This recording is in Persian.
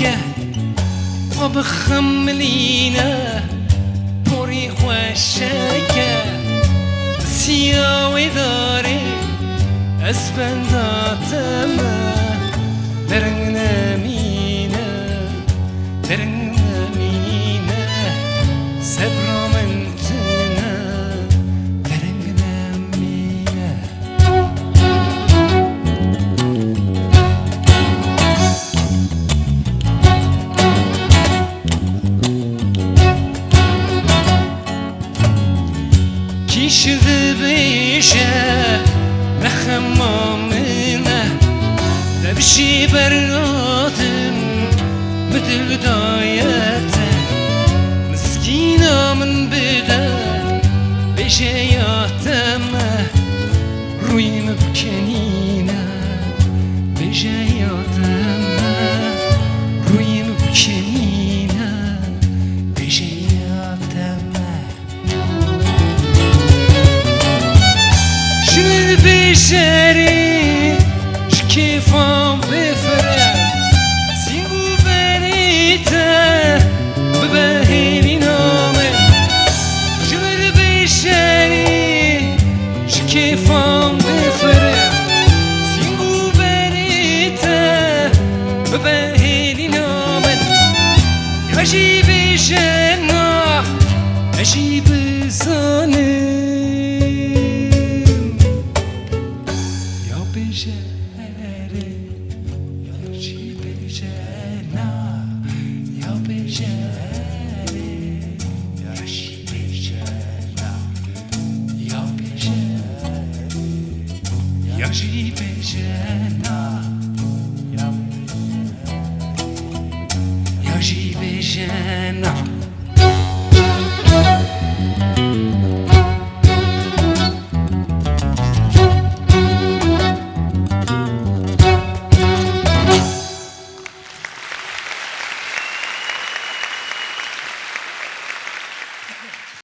که آب خملینه پوری خوشکه سیاوی داره از بنداتم درنگ نمینه درنگ نمینه سبرامنتنه درنگ نمینه کیشده بیشه نخمامنه دبشی برادم بدل دایته مسکینا من بده بیشه یاتمه رویم بکنینه بیشه یاتمه رویم بکنینه بیشه یاتمه شنید بیشری شکیفام بفرم سینگو بریته ببهیلی نامه شنید بیشری شکیفام بفرم سینگو بریته ببهیلی نامه عجیب شناخ عجیب زانه